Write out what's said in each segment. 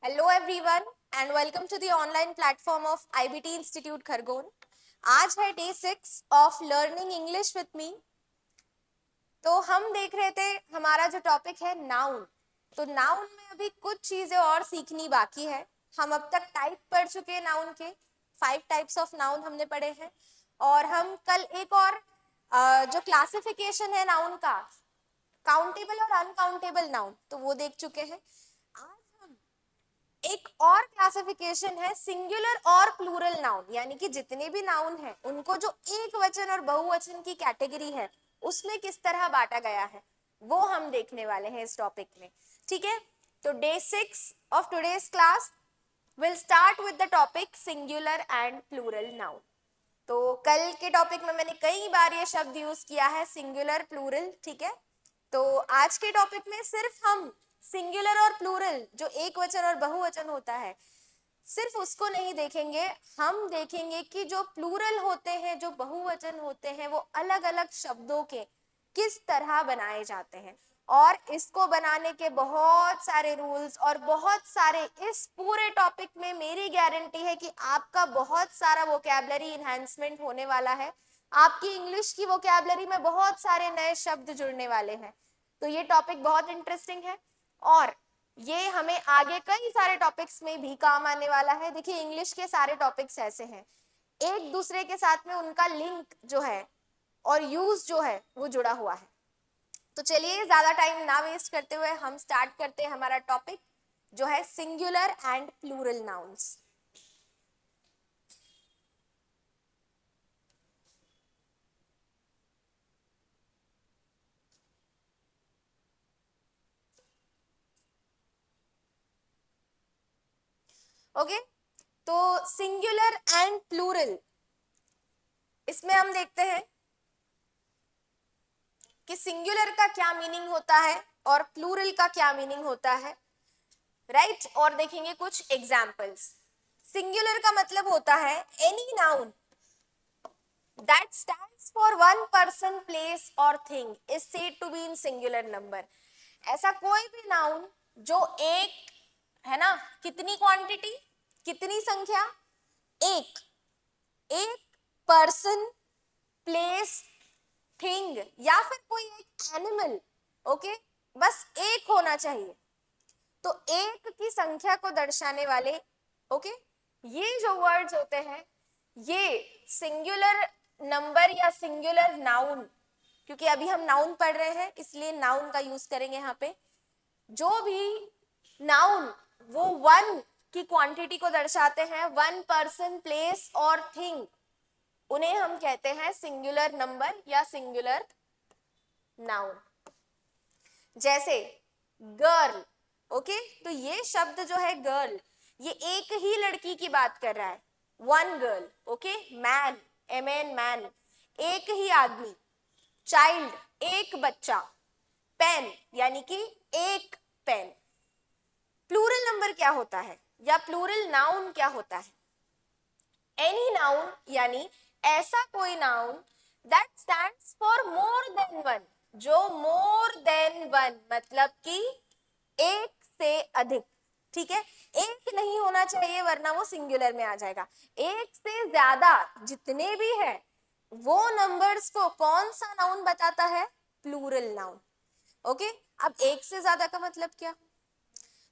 Hello everyone and welcome to the online platform of IBT institute Khargone. आज है day 6 of learning English with me. तो हम देख रहे थे हमारा जो टॉपिक है नाउन। तो नाउन में अभी कुछ चीजें और सीखनी बाकी है। हम अब तक टाइप पढ़ चुके हैं नाउन के, 5 टाइप्स ऑफ नाउन हमने पढ़े हैं। और हम कल एक और जो क्लासिफिकेशन है नाउन का, काउंटेबल और अनकाउंटेबल नाउन, तो वो देख चुके हैं। आज हम एक और क्लासिफिकेशन है सिंगुलर और प्लूरल नाउन, यानी कि जितने भी नाउन हैं उनको जो एक वचन और बहुवचन की कैटेगरी है उसमें किस तरह बांटा गया है वो हम देखने वाले हैं इस टॉपिक में। ठीक है, तो day 6 of today's class will start with the topic singular and plural noun. तो कल के टॉपिक में मैंने कई बार ये शब्द यूज किया है सिंगुलर प्लूरल। ठीक है, तो आज के टॉपिक में सिर्फ हम सिंगुलर और प्लूरल, जो एक वचन और बहुवचन होता है, सिर्फ उसको नहीं देखेंगे। हम देखेंगे कि जो प्लूरल होते हैं, जो बहुवचन होते हैं, वो अलग अलग शब्दों के किस तरह बनाए जाते हैं। और इसको बनाने के बहुत सारे रूल्स और बहुत सारे, इस पूरे टॉपिक में मेरी गारंटी है कि आपका बहुत सारा वोकैबुलरी इन्हांसमेंट होने वाला है। आपकी इंग्लिश की वोकैबुलरी में बहुत सारे नए शब्द जुड़ने वाले हैं। तो ये टॉपिक बहुत इंटरेस्टिंग है और ये हमें आगे कई सारे टॉपिक्स में भी काम आने वाला है। देखिए, इंग्लिश के सारे टॉपिक्स ऐसे हैं, एक दूसरे के साथ में उनका लिंक जो है और यूज जो है वो जुड़ा हुआ है। तो चलिए ज्यादा टाइम ना वेस्ट करते हुए हम स्टार्ट करते हैं हमारा टॉपिक जो है singular and plural nouns. Okay, तो सिंगुलर एंड प्लूरल, इसमें हम देखते हैं कि सिंगुलर का क्या मीनिंग होता है और प्लूरल का क्या मीनिंग होता है, राइट। और देखेंगे कुछ एग्जाम्पल्स। सिंगुलर का मतलब होता है any noun that stands for one person, place or thing is said to be in singular number। ऐसा कोई भी नाउन जो एक है ना, कितनी क्वांटिटी, कितनी संख्या, एक, एक पर्सन, प्लेस, थिंग या फिर कोई एक एनिमल, ओके, बस एक होना चाहिए। तो एक की संख्या को दर्शाने वाले, ओके, ये जो वर्ड्स होते हैं ये सिंगुलर नंबर या सिंगुलर नाउन, क्योंकि अभी हम नाउन पढ़ रहे हैं इसलिए नाउन का यूज करेंगे यहाँ पे। जो भी नाउन वो वन की क्वांटिटी को दर्शाते हैं, वन पर्सन, प्लेस और थिंग, उन्हें हम कहते हैं सिंगुलर नंबर या सिंगुलर नाउन। जैसे गर्ल, ओके, तो ये शब्द जो है गर्ल, ये एक ही लड़की की बात कर रहा है, one girl, okay. Man, M N man, एक ही आदमी। चाइल्ड, एक बच्चा। पेन, यानी कि एक पेन। प्लूरल नंबर क्या होता है या प्लूरल नाउन क्या होता है? एनी नाउन, यानी ऐसा कोई noun that stands for more than one, जो मोर देन वन मतलब कि एक से अधिक। ठीक है, एक नहीं होना चाहिए वरना वो सिंगुलर में आ जाएगा। एक से ज्यादा जितने भी है वो नंबर्स को कौन सा नाउन बताता है? Plural noun. ओके, अब एक से ज्यादा का मतलब क्या?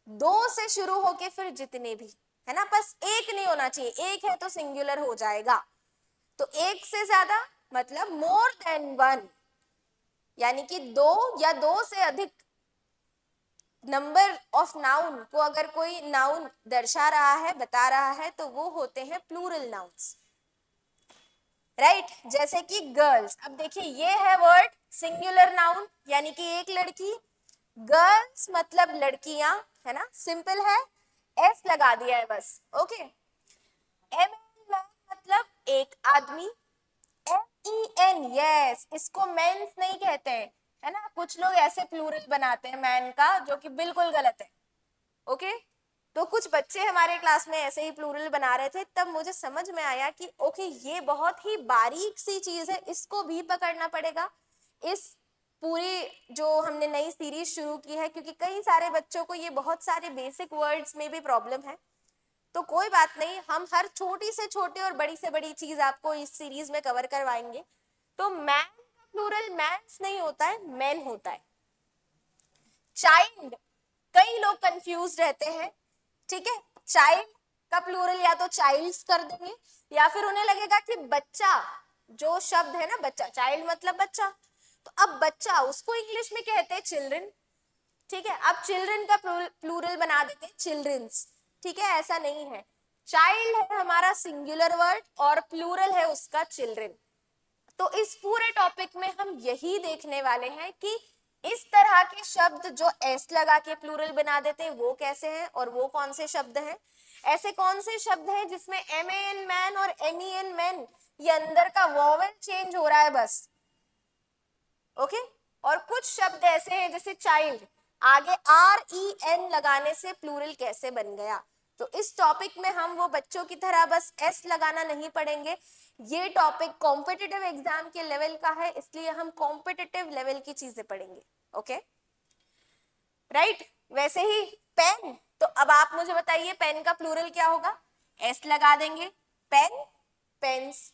दो से शुरू होके फिर जितने भी, है ना, बस एक नहीं होना चाहिए, एक है तो सिंगुलर हो जाएगा। तो एक से ज्यादा मतलब मोर देन वन, यानी कि दो या दो से अधिक नंबर ऑफ नाउन को अगर कोई नाउन दर्शा रहा है, बता रहा है, तो वो होते हैं प्लूरल नाउन्स, राइट। जैसे कि गर्ल्स, अब देखिए ये है वर्ड सिंगुलर नाउन, यानी कि एक लड़की। गर्ल्स मतलब लड़कियां, है ना, सिंपल है, एस लगा दिया है बस, ओके। एम मतलब एक आदमी। MEN, यस, इसको मेंस नहीं कहते हैं, है ना, कुछ लोग ऐसे प्लूरल बनाते हैं मैन का, जो कि बिल्कुल गलत है, ओके। तो कुछ बच्चे हमारे क्लास में ऐसे ही प्लूरल बना रहे थे, तब मुझे समझ में आया कि ओके ये बहुत ही बारीक सी चीज है, इसको भी पकड़ना पड़ेगा। इस पूरी जो हमने नई सीरीज शुरू की है, क्योंकि कई सारे बच्चों को ये बहुत सारे बेसिक वर्ड्स में भी प्रॉब्लम है, तो कोई बात नहीं, हम हर छोटी से छोटी और बड़ी से बड़ी चीज आपको इस सीरीज में कवर करवाएंगे। तो मैन का प्लूरल मैन्स नहीं होता है, मैन होता है। चाइल्ड, कई लोग कंफ्यूज रहते हैं, ठीक है, चाइल्ड का प्लूरल या तो चाइल्ड्स कर देंगे या फिर उन्हें लगेगा कि बच्चा, जो शब्द है ना बच्चा, चाइल्ड मतलब बच्चा, तो अब बच्चा उसको इंग्लिश में कहते हैं चिल्ड्रन, ठीक है, अब चिल्ड्रन का प्लूरल बना देते हैं चिल्ड्रंस, ठीक है, ऐसा नहीं है। चाइल्ड है हमारा सिंगुलर वर्ड और प्लूरल है उसका चिल्ड्रन। तो इस पूरे टॉपिक में हम यही देखने वाले हैं कि इस तरह के शब्द जो एस लगा के प्लूरल बना देते हैं वो कैसे हैं और वो कौन से शब्द हैं, ऐसे कौन से शब्द हैं जिसमें MAN मैन और MEN मैन ये अंदर का वोवेल चेंज हो रहा है बस, ओके। और कुछ शब्द ऐसे हैं जैसे चाइल्ड, आगे REN लगाने से प्लूरल कैसे बन गया। तो इस टॉपिक में हम वो बच्चों की तरह बस एस लगाना नहीं पढ़ेंगे, ये टॉपिक कॉम्पिटिटिव एग्जाम के लेवल का है, इसलिए हम कॉम्पिटिटिव लेवल की चीजें पढ़ेंगे, ओके राइट। वैसे ही पेन, तो अब आप मुझे बताइए पेन का प्लूरल क्या होगा, एस लगा देंगे, पेन, पेन्स,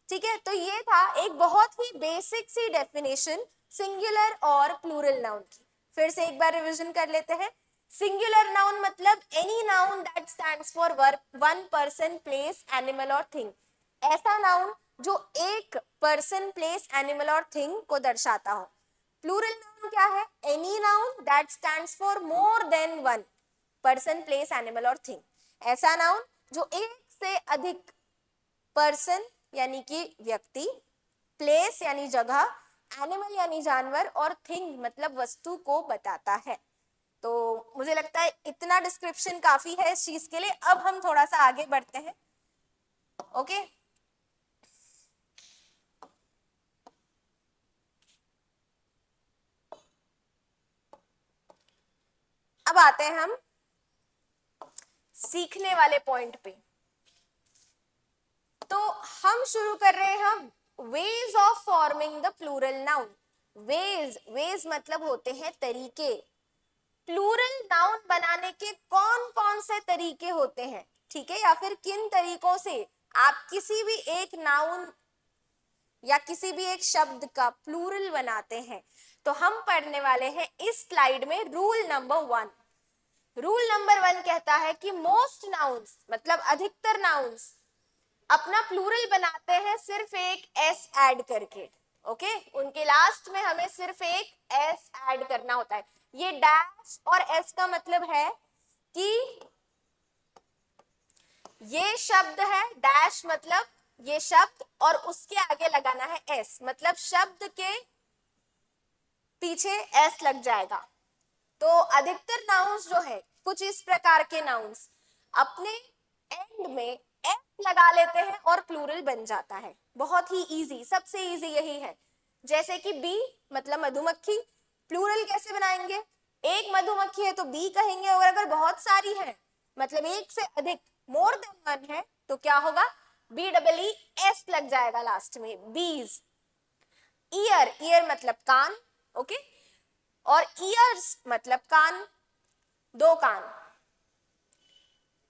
ठीक है। तो ये था एक बहुत ही बेसिक सी डेफिनेशन सिंगुलर और प्लूरल नाउन की। फिर से एक बार रिवीजन कर लेते हैं। सिंगुलर नाउन मतलब any noun that stands for one person, place, animal और थिंग, ऐसा नाउन जो एक पर्सन, प्लेस, एनिमल और थिंग को दर्शाता हो। प्लूरल नाउन क्या है, any noun that stands for more than one person, place, animal और थिंग, ऐसा नाउन जो एक से अधिक पर्सन यानी कि व्यक्ति, प्लेस यानी जगह, एनिमल यानी जानवर और थिंग मतलब वस्तु को बताता है। तो मुझे लगता है इतना डिस्क्रिप्शन काफी है इस चीज के लिए। अब हम थोड़ा सा आगे बढ़ते हैं, ओके। अब आते हैं हम सीखने वाले पॉइंट पे। तो हम शुरू कर रहे हैं हम ways of forming the plural noun. Ways मतलब होते हैं तरीके। प्लूरल नाउन बनाने के कौन कौन से तरीके होते हैं, ठीक है, या फिर किन तरीकों से आप किसी भी एक नाउन या किसी भी एक शब्द का प्लूरल बनाते हैं, तो हम पढ़ने वाले हैं इस स्लाइड में रूल नंबर 1। रूल नंबर 1 कहता है कि मोस्ट नाउन्स मतलब अधिकतर नाउन्स अपना प्लूरल बनाते हैं सिर्फ एक एस ऐड करके, ओके, उनके लास्ट में हमें सिर्फ एक एस ऐड करना होता है। ये डैश और एस का मतलब है कि ये शब्द है, डैश मतलब ये शब्द और उसके आगे लगाना है एस, मतलब शब्द के पीछे एस लग जाएगा। तो अधिकतर नाउन्स जो है, कुछ इस प्रकार के नाउन्स अपने एंड में एस लगा लेते हैं और प्लूरल बन जाता है। बहुत ही इजी, सबसे इजी यही है। जैसे कि बी मतलब मधुमक्खी, प्लूरल कैसे बनाएंगे, एक मधुमक्खी है तो बी कहेंगे, और अगर बहुत सारी है मतलब एक से अधिक, मोर देन वन है, तो क्या होगा, BEE एस लग जाएगा लास्ट में, बीज। ईयर, ईयर मतलब कान, ओके, और ईयर्स मतलब कान, दो कान।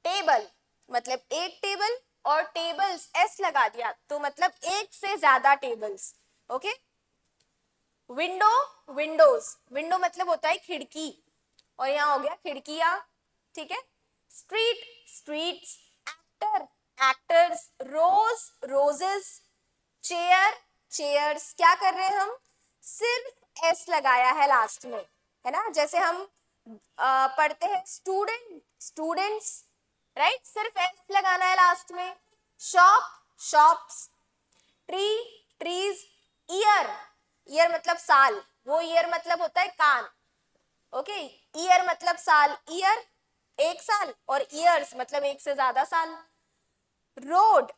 टेबल मतलब एक टेबल, और टेबल्स एस लगा दिया तो मतलब एक से ज्यादा tables, okay. Window, Windows, window मतलब होता है खिड़की, और यहाँ हो गया खिड़कियां, ठीक है। Street, streets. Actor, actors. Rose, roses. Chair, chairs. क्या कर रहे हैं हम, सिर्फ एस लगाया है लास्ट में, है ना। जैसे हम पढ़ते हैं स्टूडेंट, स्टूडेंट्स, राइट, सिर्फ एस लगाना है लास्ट में। Shop, shops. Tree, trees. Year, year मतलब साल, वो ईयर मतलब होता है कान, ओके। ईयर मतलब साल, ईयर एक साल, और ईयर्स मतलब एक से ज्यादा साल। Road,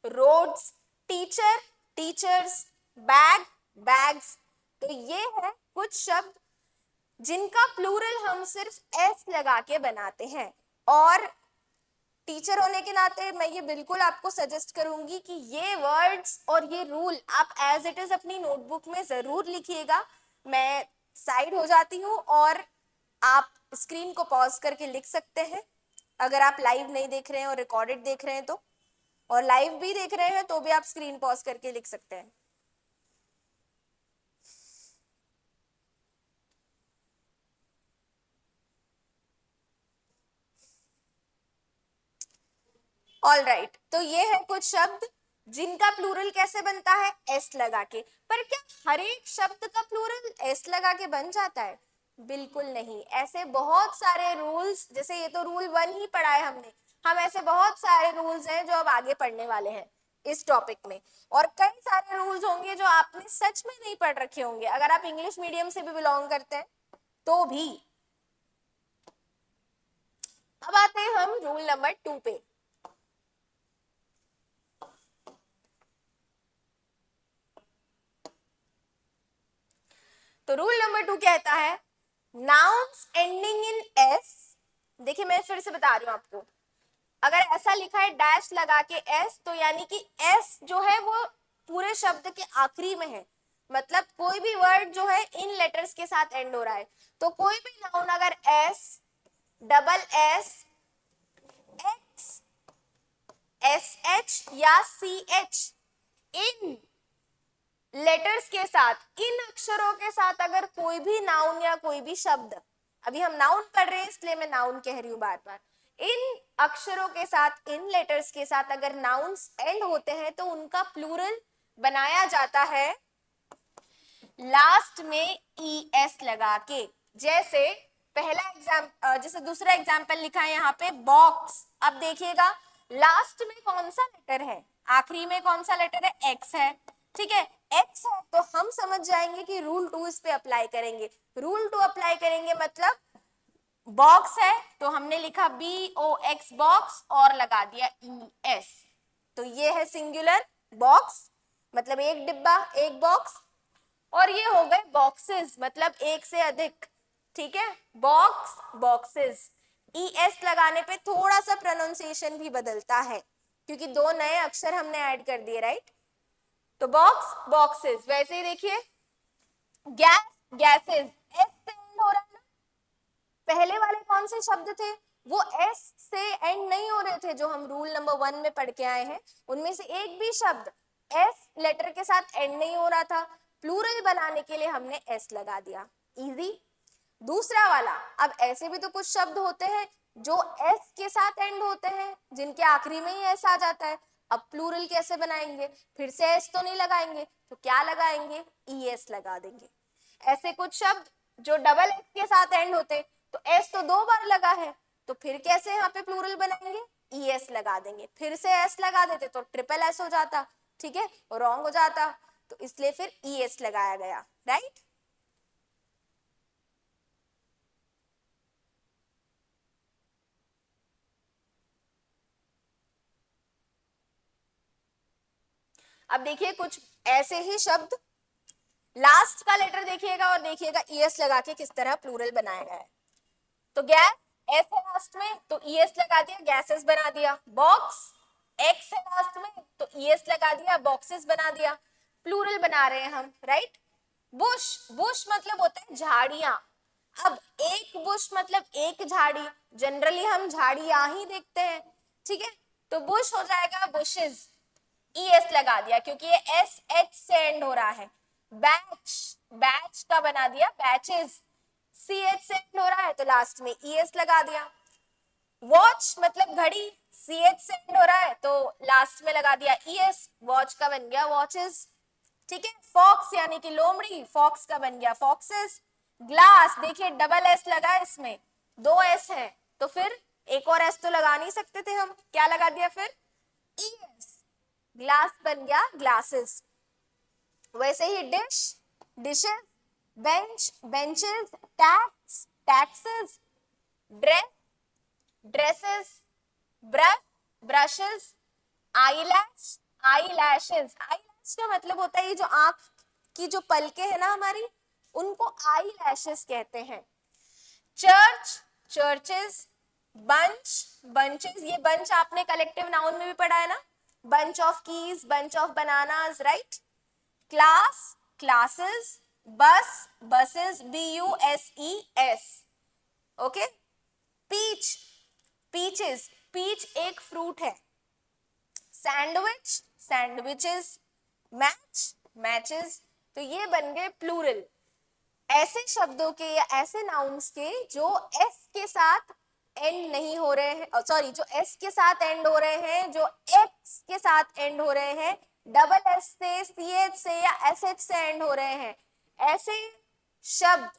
roads. Teacher, teachers. Bag, bags. तो ये है कुछ शब्द जिनका प्लूरल हम सिर्फ एस लगा के बनाते हैं। और टीचर होने के नाते मैं ये बिल्कुल आपको सजेस्ट करूंगी कि ये वर्ड्स और ये रूल आप एज इट इज अपनी नोटबुक में जरूर लिखिएगा। मैं साइड हो जाती हूँ और आप स्क्रीन को पॉज करके लिख सकते हैं अगर आप लाइव नहीं देख रहे हैं और रिकॉर्डेड देख रहे हैं तो, और लाइव भी देख रहे हैं तो भी आप स्क्रीन पॉज करके लिख सकते हैं। ऑल राइट, तो ये है कुछ शब्द जिनका प्लूरल कैसे बनता है, एस लगा के। पर क्या हर एक शब्द का प्लूरल एस लगा के बन जाता है? बिल्कुल नहीं। ऐसे बहुत सारे रूल्स, जैसे ये तो रूल 1 ही पढ़ा है हमने, हम ऐसे बहुत सारे रूल्स हैं जो अब आगे पढ़ने वाले हैं इस टॉपिक में, और कई सारे रूल्स होंगे जो आपने सच में नहीं पढ़ रखे होंगे अगर आप इंग्लिश मीडियम से भी बिलोंग करते हैं तो भी। अब आते हैं हम रूल नंबर 2 पे। तो रूल नंबर 2 कहता है नाउन्स एंडिंग इन एस, देखिए मैं फिर से बता रही हूं आपको, अगर ऐसा लिखा है डैश लगा के एस, तो यानी कि एस जो है वो पूरे शब्द के आखिरी में है, मतलब कोई भी वर्ड जो है इन लेटर्स के साथ एंड हो रहा है। तो कोई भी नाउन अगर S, double S, x, S H या सी एच, इन लेटर्स के साथ, इन अक्षरों के साथ अगर कोई भी नाउन या कोई भी शब्द, अभी हम नाउन पढ़ रहे हैं इसलिए मैं नाउन कह रही हूं बार बार, इन अक्षरों के साथ, इन लेटर्स के साथ अगर नाउन्स एंड होते हैं तो उनका प्लूरल बनाया जाता है लास्ट में ई एस लगा के। जैसे पहला जैसे दूसरा एग्जाम्पल लिखा है यहाँ पे बॉक्स, अब देखिएगा लास्ट में कौन सा लेटर है, आखिरी में कौन सा लेटर है, एक्स है, ठीक है, एक्स है, तो हम समझ जाएंगे कि रूल 2 इस पे अप्लाई करेंगे। रूल 2 अप्लाई करेंगे मतलब बॉक्स है तो हमने लिखा बी ओ एक्स बॉक्स और लगा दिया ई एस, तो ये है सिंगुलर बॉक्स, मतलब एक डिब्बा, एक बॉक्स, और ये हो गए बॉक्सेस मतलब एक से अधिक, ठीक है, बॉक्स, बॉक्सेस। ई एस लगाने पे थोड़ा सा प्रोनाउंसिएशन भी बदलता है क्योंकि 2 नए अक्षर हमने ऐड कर दिए, राइट। तो बॉक्स, बॉक्सेस। वैसे ही देखिए गैस, गैसेस, एस से एंड हो रहा है ना, पहले वाले कौन से शब्द थे, वो एस से एंड नहीं हो रहे थे जो हम रूल नंबर 1 में पढ़ के आए हैं, उनमें से एक भी शब्द एस लेटर के साथ एंड नहीं हो रहा था, प्लूरल बनाने के लिए हमने एस लगा दिया, इजी। दूसरा वाला, अब ऐसे भी तो कुछ शब्द होते हैं जो एस के साथ एंड होते हैं, जिनके आखिरी में ही एस आ जाता है, अब प्लूरल कैसे बनाएंगे, फिर से एस तो नहीं लगाएंगे, तो क्या लगाएंगे, ई एस लगा देंगे। ऐसे कुछ शब्द जो डबल एस के साथ एंड होते, तो एस तो 2 बार लगा है, तो फिर कैसे यहाँ पे प्लूरल बनाएंगे, ई एस लगा देंगे, फिर से एस लगा देते तो ट्रिपल एस हो जाता, ठीक है, रॉन्ग हो जाता, तो इसलिए फिर ई एस लगाया गया, राइट। अब देखिए कुछ ऐसे ही शब्द, लास्ट का लेटर देखिएगा और देखिएगा ई एस लगा के किस तरह प्लूरल बनाया गया है। तो गैस, एस है लास्ट में तो ई एस लगा दिया, गैसेस बना दिया। बॉक्स, एक्स है लास्ट में तो ई एस लगा दिया, बॉक्सेस बना दिया, प्लूरल बना रहे हैं हम, राइट। बुश, बुश मतलब होता है झाड़ियां, अब एक बुश मतलब एक झाड़ी, जनरली हम झाड़ियां ही देखते हैं, ठीक है, तो बुश हो जाएगा बुशेस, ई एस लगा दिया क्योंकि ये एस एच से एंड हो रहा है। बैच, बैच का बना दिया बैचेस, सी एच से एंड हो रहा है तो लास्ट में ई एस लगा दिया। वॉच मतलब घड़ी, सी एच से एंड हो रहा है तो लास्ट में लगा दिया ई एस, वॉच का बन गया वॉचेस, ठीक है। फॉक्स यानी कि लोमड़ी, फॉक्स का बन गया फॉक्सेस। ग्लास, देखिए डबल एस लगा है इसमें, 2 एस है, तो फिर एक और एस तो लगा नहीं सकते थे हम, क्या लगा दिया फिर, ई एस, ग्लास बन गया ग्लासेस। वैसे ही dish, dishes, bench, benches, tax, taxes, dress, dresses, brush, brushes, eyelash, eyelashes. Eyelash का मतलब होता है ये जो आंख की जो पलके है ना हमारी, उनको आईलैशेस कहते हैं। चर्च, चर्चेस, बंच, बंचेस, ये बंच आपने कलेक्टिव नाउन में भी पढ़ा है ना, bunch of keys, bunch of bananas, right. Class, classes, bus, buses, BUSES, okay. Peach, peaches, peach एक फ्रूट है। Sandwich, sandwiches, match, matches. तो ये बन गए प्लूरल ऐसे शब्दों के या ऐसे नाउन्स के जो एस के साथ एंड नहीं हो रहे हैं, सॉरी, जो एस के साथ एंड हो रहे हैं, जो एक्स के साथ एंड हो रहे हैं, डबल एस से, सी एच से या एस एच से एंड हो रहे हैं। ऐसे शब्द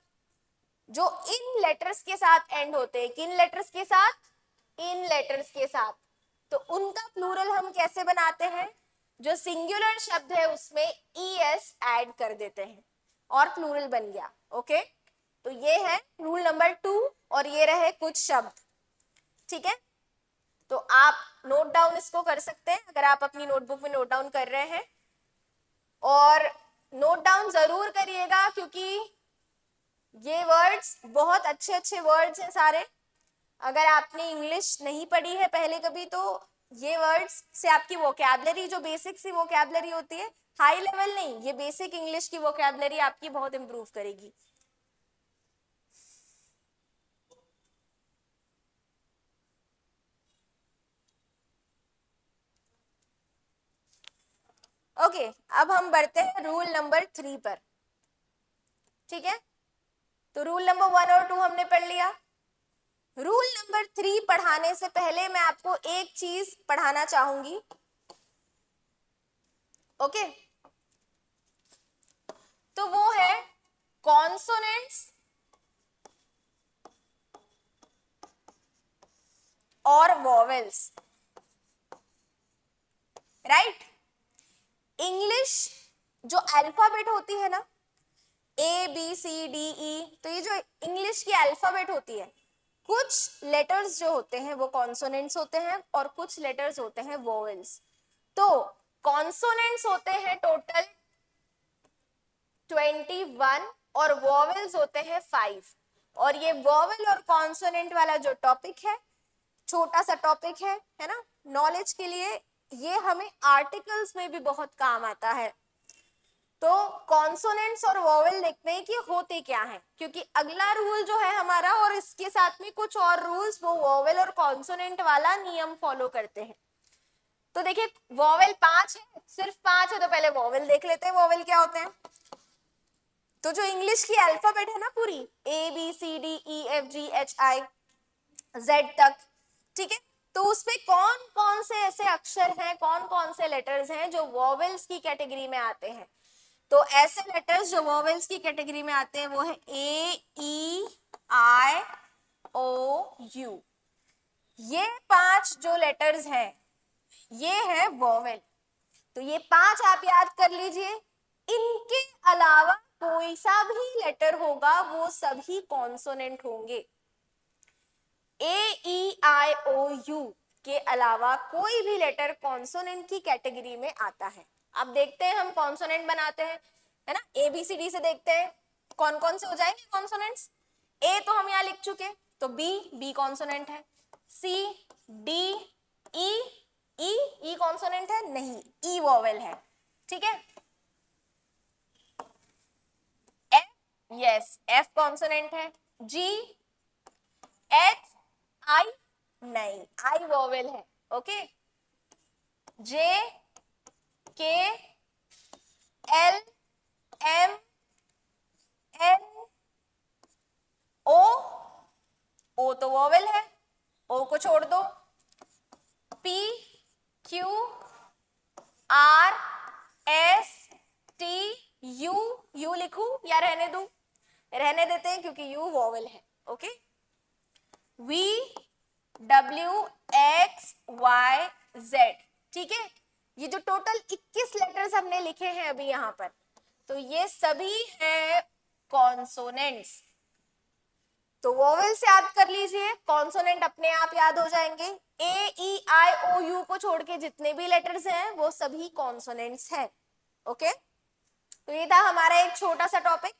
जो इन लेटर्स के साथ एंड होते हैं, किन लेटर्स के साथ? इन लेटर्स के साथ। तो उनका प्लूरल हम कैसे बनाते हैं? जो सिंगुलर शब्द है उसमें ES ऐड कर देते हैं और प्लूरल बन गया। ओके, तो ये है रूल नंबर 2 और ये रहे कुछ शब्द। ठीक है, तो आप नोट डाउन इसको कर सकते हैं अगर आप अपनी नोटबुक में नोट डाउन कर रहे हैं, और नोट डाउन जरूर करिएगा क्योंकि ये वर्ड्स बहुत अच्छे अच्छे वर्ड्स हैं सारे। अगर आपने इंग्लिश नहीं पढ़ी है पहले कभी तो ये वर्ड्स से आपकी वोकैबलरी, जो बेसिक सी वोकैबलरी होती है, हाई लेवल नहीं, ये बेसिक इंग्लिश की वोकैबलरी आपकी बहुत इंप्रूव करेगी। ओके, अब हम बढ़ते हैं रूल नंबर 3 पर। ठीक है, तो रूल नंबर 1 और 2 हमने पढ़ लिया। रूल नंबर 3 पढ़ाने से पहले मैं आपको एक चीज पढ़ाना चाहूंगी। ओके, तो वो है कॉन्सोनेंट्स और वॉवेल्स। राइट, इंग्लिश जो अल्फाबेट होती है ना, ABCDE, तो ये जो इंग्लिश की अल्फाबेट होती है, कुछ लेटर्स जो होते हैं वो कॉन्सोनेंट्स होते हैं और कुछ लेटर्स होते हैं वोवेल्स। तो कॉन्सोनेंट्स होते हैं टोटल 21 और वोवेल्स होते हैं 5। और ये वोवेल और कॉन्सोनेंट वाला जो टॉपिक है, छोटा सा टॉपिक है ना, नॉलेज के लिए, ये हमें आर्टिकल्स में भी बहुत काम आता है। तो कॉन्सोनेंट्स और वोवेल देखते हैं कि होते क्या हैं, क्योंकि अगला रूल जो है हमारा और इसके साथ में कुछ और रूल्स वो वोवेल और कॉन्सोनेंट वाला नियम फॉलो करते हैं। तो देखिए, वोवेल 5 है, सिर्फ 5 है, तो पहले वोवेल देख लेते हैं वोवेल क्या होते हैं। तो जो इंग्लिश की अल्फाबेट है ना पूरी, ABCDEFGHI Z तक, ठीक है, तो उसमें कौन कौन से ऐसे अक्षर हैं, कौन कौन से लेटर्स हैं जो वोवेल्स की कैटेगरी में आते हैं। तो ऐसे लेटर्स जो वोवेल्स की कैटेगरी में आते हैं वो है AEIOU। ये 5 जो लेटर्स हैं ये है वोवेल। तो ये 5 आप याद कर लीजिए। इनके अलावा कोई सा भी लेटर होगा वो सभी कॉन्सोनेंट होंगे। AEIOU के अलावा कोई भी लेटर कॉन्सोनेंट की कैटेगरी में आता है। अब देखते हैं हम कॉन्सोनेंट बनाते हैं, है ना, ABCD से देखते हैं कौन कौन से हो जाएंगे कॉन्सोनेंट्स। A तो हम यहाँ लिख चुके, तो B कॉन्सोनेंट है। C D E कॉन्सोनेंट है नहीं, E वोवेल है। ठीक है, F, यस F कॉन्सोनेंट है। G H I नहीं, I वोवेल है। Okay, J K L M N O तो वोवेल है, O को छोड़ दो। P Q R S T U लिखूं या रहने दूं? रहने देते हैं क्योंकि U वोवेल है। Okay, V W X Y Z, ठीक है, ये जो टोटल 21 लेटर्स हमने लिखे हैं अभी यहाँ पर, तो ये सभी हैं कॉन्सोनेंट्स। तो वोवेल से याद कर लीजिए, कॉन्सोनेंट अपने आप याद हो जाएंगे। AEIOU को छोड़ के जितने भी लेटर्स हैं वो सभी कॉन्सोनेंट्स हैं। ओके, तो ये था हमारा एक छोटा सा टॉपिक,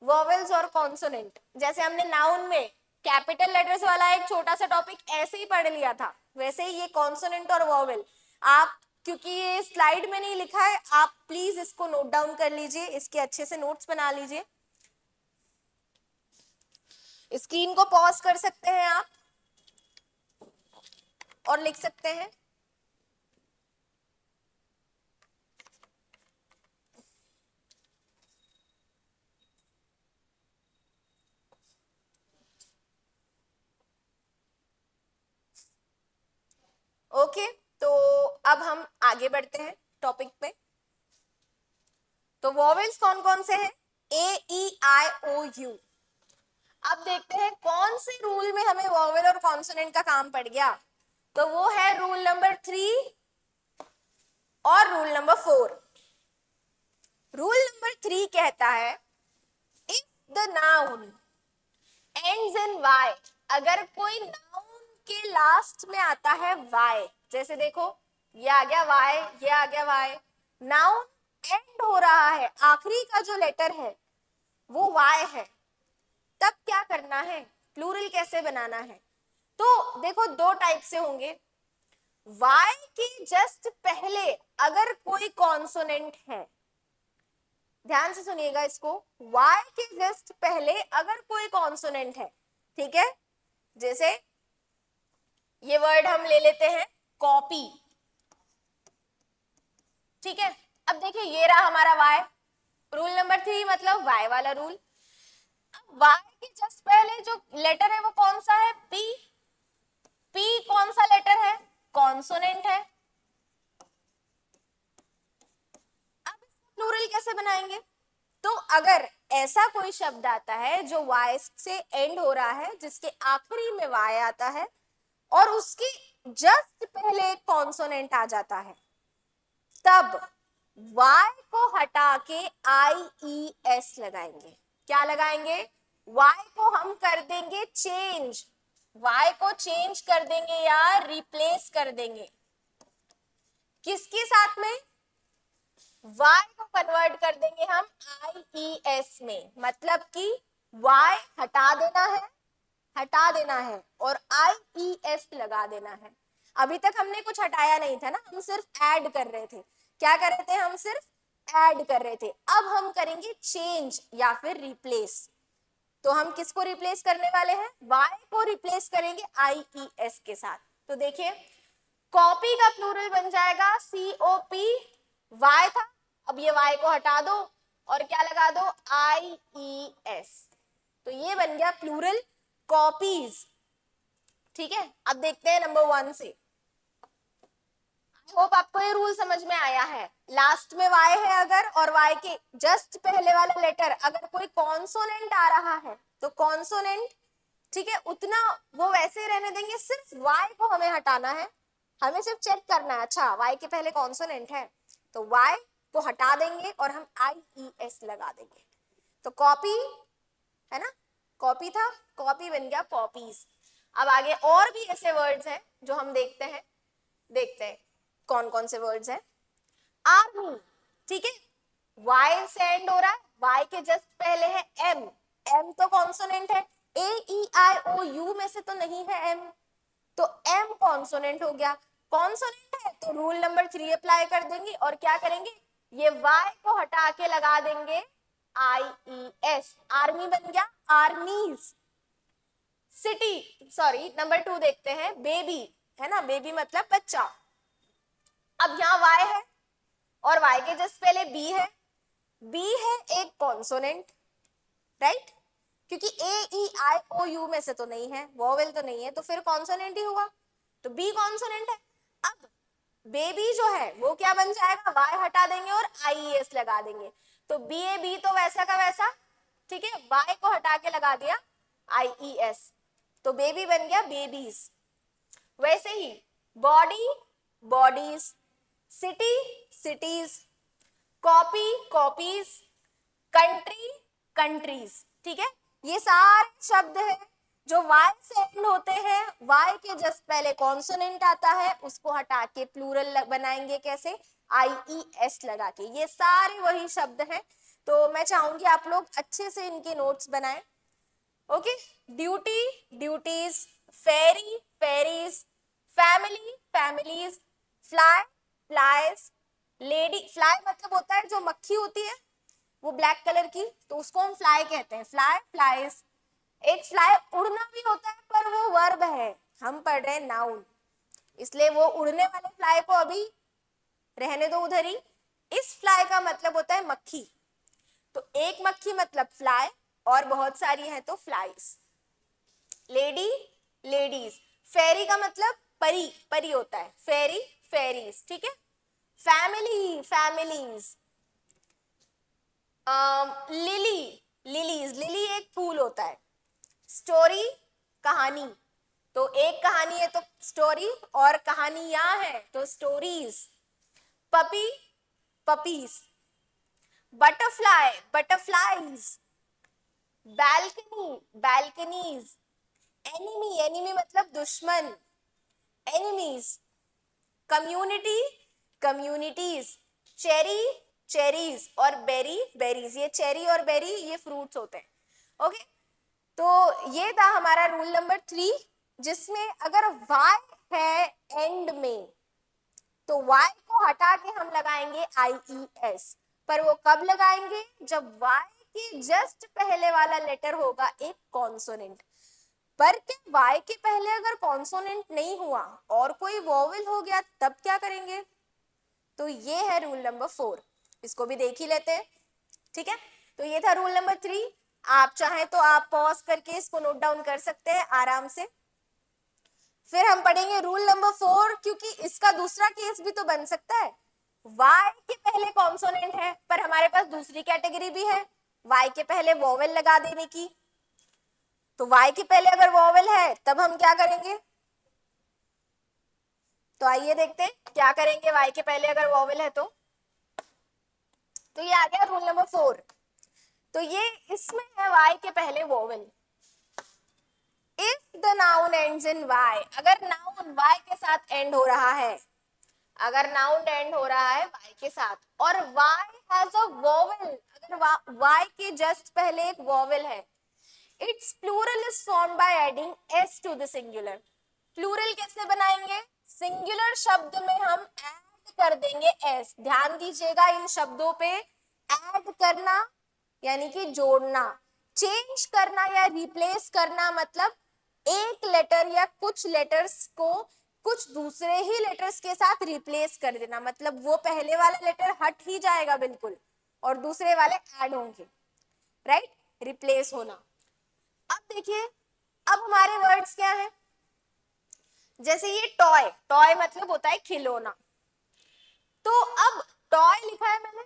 वोवेल्स और कॉन्सोनेंट। जैसे हमने नाउन में कैपिटल लेटर्स वाला एक छोटा सा टॉपिक ऐसे ही पढ़ लिया था, वैसे ही ये कॉन्सोनेंट और वोवेल आप क्योंकि ये स्लाइड में नहीं लिखा है, आप प्लीज इसको नोट डाउन कर लीजिए, इसके अच्छे से नोट्स बना लीजिए। स्क्रीन को पॉज कर सकते हैं आप और लिख सकते हैं। ओके, तो अब हम आगे बढ़ते हैं टॉपिक पे। तो वॉवेल्स कौन कौन से हैं? ए ई आई ओ यू। अब देखते हैं कौन से रूल में हमें वॉवेल और कॉन्सोनेंट का काम पड़ गया। तो वो है रूल नंबर 3 और रूल नंबर 4। रूल नंबर 3 कहता है if the noun ends in Y, अगर कोई नाउन के लास्ट में आता है वाई, जैसे देखो ये आ गया वाई, ये आ गया वाई, नाउन एंड हो रहा है, आखिरी का जो लेटर है वो वाई है, तब क्या करना है, प्लूरल कैसे बनाना है? तो देखो दो टाइप से होंगे। वाई के जस्ट पहले अगर कोई कॉन्सोनेंट है, ध्यान से सुनिएगा इसको, y के जस्ट पहले अगर कोई कॉन्सोनेंट है, ठीक है, जैसे ये वर्ड हम ले लेते हैं कॉपी, ठीक है। अब देखिए ये रहा हमारा y, रूल नंबर 3 मतलब y वाला रूल। अब y के जस्ट पहले जो लेटर है वो कौन सा है? p। p कौन सा लेटर है? कॉन्सोनेंट है। अब इसका प्लूरल कैसे बनाएंगे? तो अगर ऐसा कोई शब्द आता है जो y से एंड हो रहा है, जिसके आखिरी में y आता है और उसके जस्ट पहले एक कॉन्सोनेंट आ जाता है, तब y को हटा के IES लगाएंगे। क्या लगाएंगे? y को हम कर देंगे चेंज, y को चेंज कर देंगे या रिप्लेस कर देंगे। किसके साथ में? y को कन्वर्ट कर देंगे हम IES में, मतलब कि y हटा देना है और IES लगा देना है। अभी तक हमने कुछ हटाया नहीं था ना, हम सिर्फ ऐड कर रहे थे। क्या कर रहे थे? हम सिर्फ ऐड कर रहे थे। अब हम करेंगे चेंज या फिर रिप्लेस। तो हम किसको रिप्लेस करने वाले हैं? y को रिप्लेस करेंगे IES के साथ। तो देखिए कॉपी का प्लूरल बन जाएगा COP, y था, अब ये y को हटा दो और क्या लगा दो? IES। तो ये बन गया प्लूरल कॉपीज, ठीक है। अब देखते हैं नंबर 1 से। आई होप आपको ये रूल समझ में आया है। लास्ट में y है अगर और y के जस्ट पहले वाला लेटर अगर कोई कॉन्सोनेंट आ रहा है तो कॉन्सोनेंट, ठीक है, उतना वो वैसे रहने देंगे, सिर्फ y को हमें हटाना है। हमें सिर्फ चेक करना है, अच्छा y के पहले कॉन्सोनेंट है तो y को हटा देंगे और हम IES लगा देंगे। तो कॉपी है ना, कॉपी था, कॉपी बन गया कॉपीज। अब आगे और भी ऐसे वर्ड्स हैं जो हम देखते हैं कौन कौन से वर्ड्स हैं। आर्मी, ठीक है, y से एंड हो रहा है, y के जस्ट पहले है m, m तो कॉन्सोनेंट है, AEIOU में से तो नहीं है m, तो m कॉन्सोनेंट हो गया। कॉन्सोनेंट है तो रूल नंबर 3 अप्लाई कर देंगे और क्या करेंगे? ये y को हटा के लगा देंगे IES, आर्मी बन गया आर्मीज। सिटी, सॉरी नंबर 2 देखते हैं, बेबी है ना, बेबी मतलब बच्चा। अब यहाँ y है और y के जस्ट पहले b है, b है एक कॉन्सोनेंट, राइट, क्योंकि AEIOU में से तो नहीं है, वोवेल तो नहीं है, तो फिर कॉन्सोनेंट ही होगा, तो b कॉन्सोनेंट है। अब बेबी जो है वो क्या बन जाएगा? y हटा देंगे और IES लगा देंगे, तो BAB तो वैसा का वैसा, ठीक है, y को हटा के लगा दिया IES, तो बेबी बन गया बेबीज। वैसे ही body bodies, city cities, copy copies, country countries, ठीक है। ये सारे शब्द हैं जो y से एंड होते हैं, y के जस्ट पहले कॉन्सोनेंट आता है, उसको हटा के प्लूरल बनाएंगे कैसे? IES लगा के। ये सारे वही शब्द हैं, तो मैं चाहूंगी आप लोग अच्छे से इनके नोट्स बनाएं। Okay, duty duties, ferry ferries, family families, fly flies, lady, fly मतलब होता है जो मक्खी होती है वो ब्लैक कलर की, तो उसको हम फ्लाई कहते हैं, फ्लाई, फ्लाइज। एक फ्लाई उड़ना भी होता है पर वो वर्ब है, हम पढ़ रहे हैं नाउन, इसलिए वो उड़ने वाले फ्लाई को अभी रहने दो उधर ही। इस फ्लाई का मतलब होता है मक्खी, तो एक मक्खी मतलब फ्लाई और बहुत सारी है तो फ्लाइज। Lady, ladies. फेरी का मतलब परी, परी होता है, फेरी, फेरीज, ठीक है। Family, families. Lily, lilies, lily एक फूल होता है। स्टोरी, कहानी, तो एक कहानी है तो स्टोरी और कहानियां है तो stories. Puppy, puppies. Butterfly, butterflies. Balcony, balconies. Enemy, enemy मतलब दुश्मन, enemies. Community, communities. Cherry, cherries और बेरी, बेरीज। ये चेरी और बेरी ये फ्रूट्स होते हैं। ओके, तो ये था हमारा रूल नंबर 3, जिसमें अगर y है एंड में तो y को हटा के हम लगाएंगे IES, पर वो कब लगाएंगे, जब y के जस्ट पहले वाला लेटर होगा एक कॉन्सोनेंट। पर क्या y के पहले अगर कॉन्सोनेंट नहीं हुआ और कोई वोवेल हो गया तब क्या करेंगे, तो ये है रूल नंबर 4, इसको भी देख ही लेते हैं, ठीक है। तो ये था रूल नंबर 3, आप चाहें तो आप पॉज करके इसको नोट डाउन कर सकते हैं आराम से। फिर हम पढ़ेंगे रूल नंबर 4, क्योंकि इसका दूसरा केस भी तो बन सकता है, y के पहले कॉन्सोनेंट है पर हमारे पास दूसरी कैटेगरी भी है y के पहले वोवेल लगा देने की, तो y के पहले अगर वोवेल है तब हम क्या करेंगे, तो आइए देखते हैं क्या करेंगे y के पहले अगर वोवेल है तो ये आ गया रूल नंबर 4। तो ये इसमें है y के पहले vowel. If the noun ends in y, अगर नाउन y के साथ एंड हो रहा है, अगर नाउन एंड हो रहा है y के साथ और y हैज अ वोवेल, अगर y के जस्ट पहले एक वोवेल है, it's plural is formed by adding s to the singular. Plural कैसे बनाएंगे, सिंगुलर शब्द में हम ऐड कर देंगे s। ध्यान दीजिएगा इन शब्दों पे, ऐड करना यानी कि जोड़ना, चेंज करना या रिप्लेस करना मतलब एक लेटर या कुछ लेटर्स को कुछ दूसरे ही लेटर्स के साथ रिप्लेस कर देना, मतलब वो पहले वाला लेटर हट ही जाएगा बिल्कुल और दूसरे वाले ऐड होंगे, राइट, रिप्लेस होना। अब देखिए, अब हमारे वर्ड्स क्या है, जैसे ये टॉय, टॉय मतलब होता है खिलौना, तो अब टॉय लिखा है मैंने,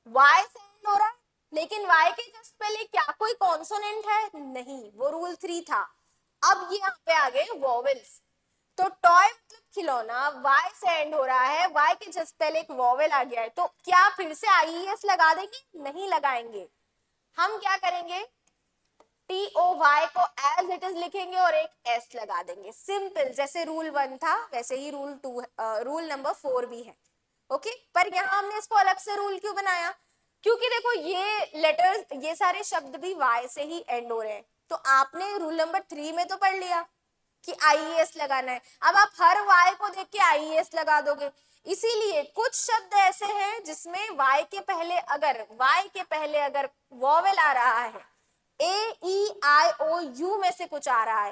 y से एंड हो रहा है, लेकिन y के जस्ट पहले क्या कोई कॉन्सोनेंट है, नहीं, वो रूल 3 था। अब ये यहाँ पे आ गए वोवेल्स, तो टॉय मतलब खिलौना, y से एंड हो रहा है, y के जस्ट पहले एक वोवेल आ गया है, तो क्या फिर से IES लगा देंगे, नहीं लगाएंगे। हम क्या करेंगे, TOY को एज इट इज लिखेंगे और एक S लगा देंगे, सिंपल, जैसे रूल 1 था वैसे ही रूल नंबर 4 भी है। ओके, पर यहाँ हमने इसको अलग से रूल क्यों बनाया, क्योंकि देखो ये लेटर्स, ये सारे शब्द भी Y से ही एंड हो रहे हैं, तो आपने रूल नंबर 3 में तो पढ़ लिया कि IES लगाना है, अब आप हर Y को देख के IES लगा दोगे, इसीलिए कुछ शब्द ऐसे हैं जिसमें Y के पहले अगर वोवेल आ रहा है, AEIOU में से कुछ आ रहा है,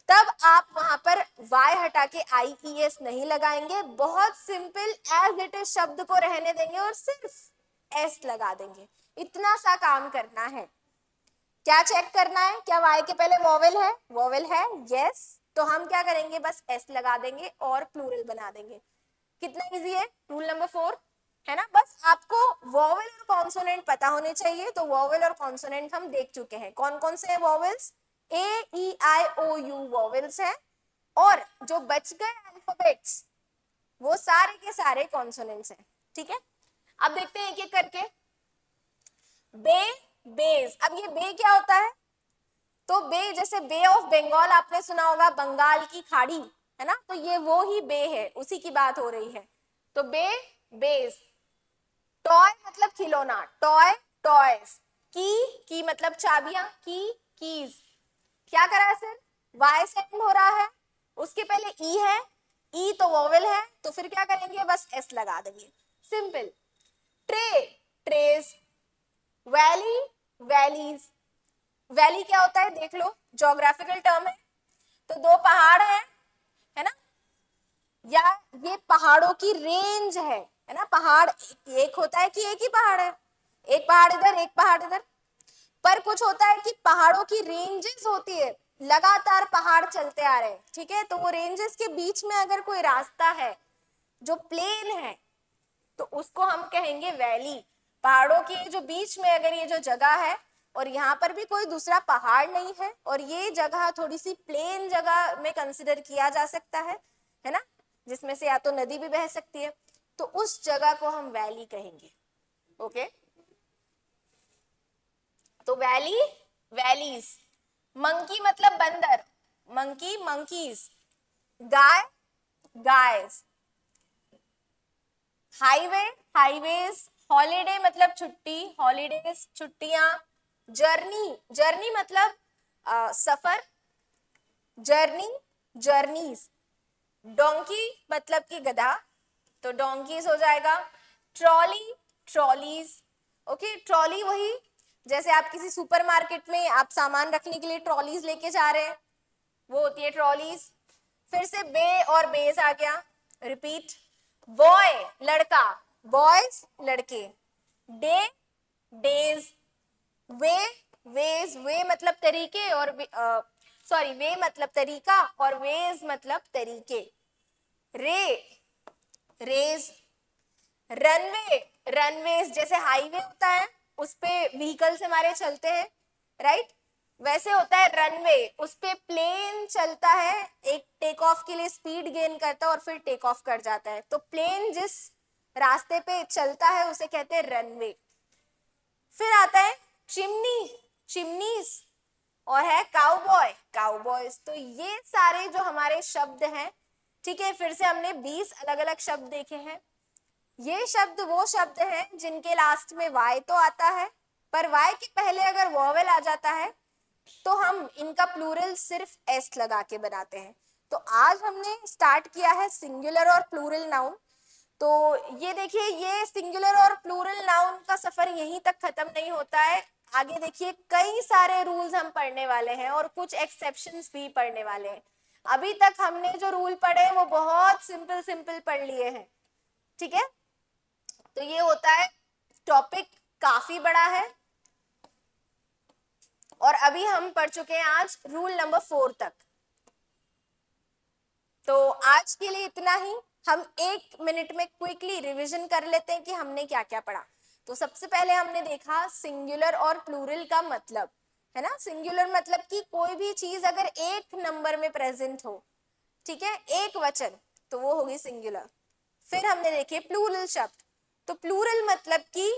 तब आप वहां पर y हटा के IES नहीं लगाएंगे, बहुत सिंपल एज इट इज शब्द को रहने देंगे और सिर्फ s लगा देंगे, इतना सा काम करना है। क्या चेक करना है, क्या y के पहले वोवेल है, यस, तो हम क्या करेंगे, बस s लगा देंगे और प्लूरल बना देंगे। कितना इजी है, रूल नंबर 4 है ना। बस आपको वोवेल और कॉन्सोनेंट पता होने चाहिए, तो वोवेल और कॉन्सोनेंट हम देख चुके हैं, कौन कौन से हैं वोवेल्स, AEIOU वोवेल्स हैं, और जो बच गए अल्फाबेट्स वो सारे के सारे कॉन्सोनेंट्स हैं, ठीक है। अब देखते हैं एक एक करके, बे, बेज। अब ये बे क्या होता है, तो बे जैसे बे ऑफ बंगाल आपने सुना होगा, बंगाल की खाड़ी है ना, तो ये वो ही बे है, उसी की बात हो रही है, तो बे, बेज। टॉय मतलब खिलौना, टॉय, टॉयज। की मतलब चाबियां, कीज। क्या करा है सर, y से एंड हो रहा है, उसके पहले ई है, ई तो वोवेल है, तो फिर क्या करेंगे, बस एस लगा देंगे, simple. Tray, trace. Valley, valleys. Valley क्या होता है देख लो, ज्योग्राफिकल टर्म है, तो दो पहाड़ है ना, या ये पहाड़ों की रेंज है ना, पहाड़ एक होता है कि एक ही पहाड़ है, एक पहाड़ इधर एक पहाड़ इधर, पर कुछ होता है कि पहाड़ों की रेंजेस होती है, लगातार पहाड़ चलते आ रहे हैं, ठीक है, तो वो रेंजेस के बीच में अगर कोई रास्ता है जो प्लेन है तो उसको हम कहेंगे वैली। पहाड़ों के जो बीच में अगर ये जो जगह है और यहाँ पर भी कोई दूसरा पहाड़ नहीं है और ये जगह थोड़ी सी प्लेन जगह में कंसिडर किया जा सकता है ना, जिसमें से या तो नदी भी बह सकती है, तो उस जगह को हम वैली कहेंगे। ओके, तो वैली, वैलीज। मंकी मतलब बंदर, मंकी, मंकीज। गाय, गायस। Highway, highways. हॉलीडे मतलब छुट्टी, हॉलीडेज, छुट्टियां। जर्नी, जर्नी मतलब सफर, जर्नी, जर्नीज। डोंकी मतलब कि गधा, तो डोंकीज हो जाएगा। Trolley, trolleys. ओके, ट्रॉली वही जैसे आप किसी सुपरमार्केट में आप सामान रखने के लिए ट्रॉलीज लेके जा रहे हैं, वो होती है ट्रॉलीज। फिर से बे और बेस आ गया, रिपीट। बॉय लड़का, बॉयज लड़के। Day, days. Way, ways, way मतलब तरीके और सॉरी वे मतलब तरीका और वेज मतलब तरीके। रे, रेज। रनवे, रनवेज जैसे हाईवे होता है उस पे व्हीकल्स हमारे चलते हैं, राइट, वैसे होता है रनवे, उस पे प्लेन चलता है, एक टेक ऑफ के लिए स्पीड गेन करता है और फिर टेक ऑफ कर जाता है, तो प्लेन जिस रास्ते पे चलता है उसे कहते हैं रनवे। फिर आता है चिमनी, चिमनीज, और है काउबॉय, काउबॉयज। तो ये सारे जो हमारे शब्द हैं, ठीक है, फिर से हमने 20 अलग अलग शब्द देखे हैं। ये शब्द वो शब्द हैं जिनके लास्ट में वाई तो आता है, पर वाई के पहले अगर वॉवेल आ जाता है तो हम इनका प्लूरल सिर्फ एस लगा के बनाते हैं। तो आज हमने स्टार्ट किया है सिंगुलर और प्लूरल नाउन। तो ये देखिए, ये सिंगुलर और प्लूरल नाउन का सफर यहीं तक खत्म नहीं होता है, आगे देखिए कई सारे रूल्स हम पढ़ने वाले हैं और कुछ एक्सेप्शंस भी पढ़ने वाले हैं। अभी तक हमने जो रूल पढ़े वो बहुत सिंपल सिंपल पढ़ लिए हैं, ठीक है, तो ये होता है, टॉपिक काफी बड़ा है और अभी हम पढ़ चुके हैं आज रूल नंबर 4 तक। तो आज के लिए इतना ही, हम 1 मिनट में क्विकली रिवीजन कर लेते हैं कि हमने क्या क्या पढ़ा। तो सबसे पहले हमने देखा सिंगुलर और प्लूरल का मतलब, है ना, सिंगुलर मतलब कि कोई भी चीज अगर एक नंबर में प्रेजेंट हो, ठीक है, एक वचन, तो वो होगी सिंगुलर। फिर हमने देखे प्लूरल शब्द, तो प्लूरल मतलब कि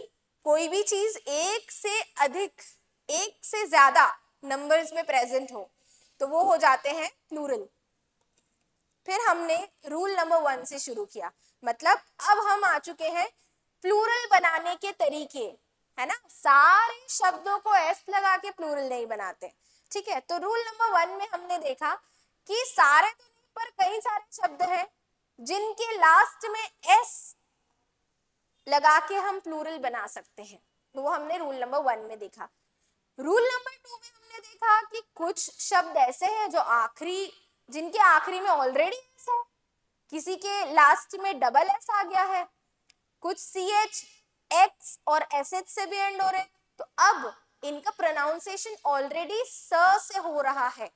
कोई भी चीज एक से अधिक, एक से ज्यादा नंबर्स में प्रेजेंट हो, तो वो हो जाते हैं प्लूरल। फिर हमने रूल नंबर 1 से शुरू किया, मतलब अब हम आ चुके हैं प्लूरल बनाने के तरीके, है ना, सारे शब्दों को एस लगा के प्लूरल नहीं बनाते, ठीक है। तो रूल नंबर 1 में हमने देखा कि सारे तो नहीं पर कई सारे शब्द हैं जिनके लास्ट में एस लगा के हम प्लूरल बना सकते हैं, तो वो हमने रूल नंबर 1 में देखा। रूल नंबर 2 में हमने देखा कि कुछ शब्द ऐसे हैं जो आखिरी, जिनके आखिरी में ऑलरेडी एस है, किसी के लास्ट में डबल एस आ गया है, कुछ सी एच, एक्स और एस एच से भी एंड हो रहे, तो अब इनका प्रोनाउंसिएशन ऑलरेडी स से हो रहा है,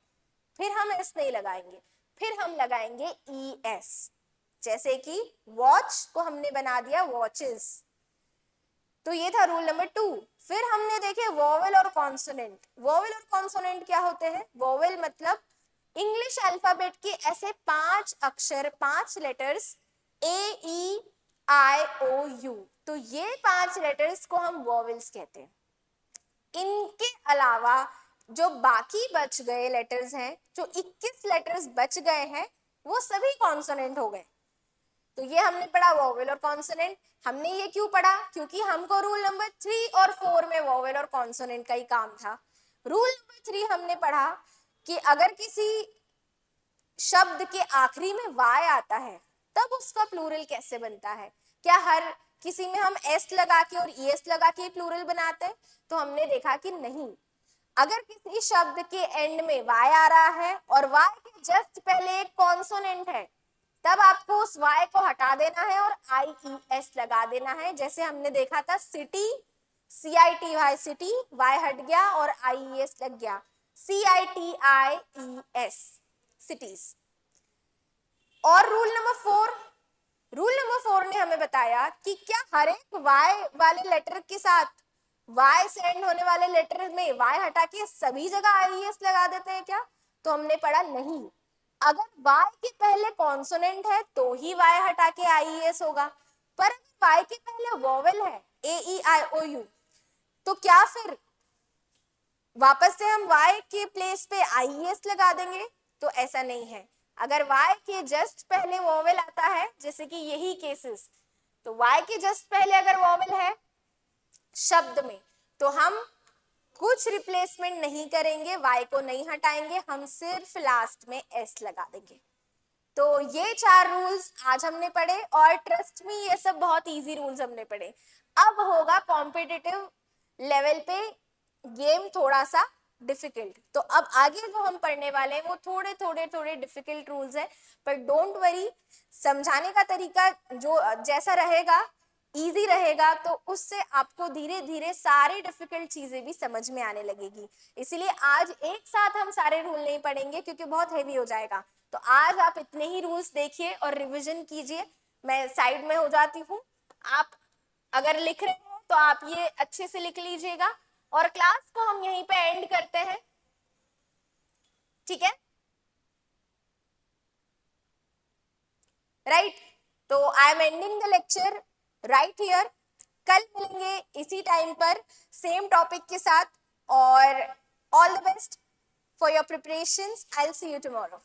फिर हम एस नहीं लगाएंगे, फिर हम लगाएंगे ई एस, जैसे कि वॉच को हमने बना दिया वॉचेस। तो ये था रूल नंबर 2। फिर हमने देखे वोवेल और कॉन्सोनेंट। वोवेल और कॉन्सोनेंट क्या होते हैं? वोवेल मतलब इंग्लिश अल्फाबेट के ऐसे 5 अक्षर, 5 letters, A E I O you, तो ये 5 लेटर्स को हम वोवेल्स कहते हैं। इनके अलावा जो बाकी बच गए लेटर्स हैं, जो 21 लेटर्स बच गए हैं, वो सभी कॉन्सोनेंट हो गए। तो ये हमने पढ़ा वोवेल और कॉन्सोनेंट। हमने ये क्यों पढ़ा? क्योंकि हमको रूल नंबर 3 और 4 में वोवेल और कॉन्सोनेंट का ही काम था। रूल नंबर 3 हमने पढ़ा कि अगर किसी शब्द के आखिरी में वाई आता है तब उसका प्लूरल कैसे बनता है? क्या हर किसी में हम एस लगा के और ईएस लगा के प्लूरल बनाते हैं? तो हमने देखा कि नहीं, अगर किसी शब्द के एंड में वाई आ रहा है और वाई के जस्ट पहले एक कॉन्सोनेंट है, तब आपको उस वाई को हटा देना है और आई ई एस लगा देना है। जैसे हमने देखा था city, C I T Y city, Y हट गया और आई ई एस लग गया, C I T I E S cities. और रूल नंबर 4 ने हमें बताया कि क्या हर एक वाई वाले लेटर के साथ वाई से एंड होने वाले लेटर में वाई हटा के सभी जगह आईएस लगा देते हैं क्या? तो हमने पढ़ा नहीं, अगर वाई के पहले कॉन्सोनेंट है तो ही वाई हटा के आईएस होगा, पर अगर वाई के पहले वोवेल है ए ई आई ओ यू, तो क्या फिर वापस से हम y के प्लेस पे आईएस लगा देंगे? तो ऐसा नहीं है। अगर y के जस्ट पहले वोवेल आता है, जैसे कि यही केसेस, तो y के जस्ट पहले अगर वोवेल है शब्द में, तो हम कुछ रिप्लेसमेंट नहीं करेंगे, y को नहीं हटाएंगे, हम सिर्फ लास्ट में s लगा देंगे। तो ये 4 रूल्स आज हमने पढ़े और ट्रस्ट मी ये सब बहुत इजी रूल्स हमने पढ़े। अब होगा कॉम्पिटिटिव लेवल पे गेम थोड़ा सा डिफिकल्ट, तो अब आगे जो हम पढ़ने वाले हैं वो थोड़े डिफिकल्ट रूल्स है, पर डोंट वरी, समझाने का तरीका जो जैसा रहेगा इजी रहेगा, तो उससे आपको धीरे धीरे सारी डिफिकल्ट चीजें भी समझ में आने लगेगी। इसीलिए आज एक साथ हम सारे रूल नहीं पढ़ेंगे क्योंकि बहुत हेवी हो जाएगा। तो आज आप इतने ही रूल्स देखिए और रिवीजन कीजिए। मैं साइड में हो जाती हूँ, आप अगर लिख रहे हो तो आप ये अच्छे से लिख लीजिएगा और क्लास को हम यहीं पे एंड करते हैं, ठीक है? राइट, तो I am ending the lecture right here. कल मिलेंगे इसी टाइम पर सेम टॉपिक के साथ, और all the best for your preparations. I will see you tomorrow.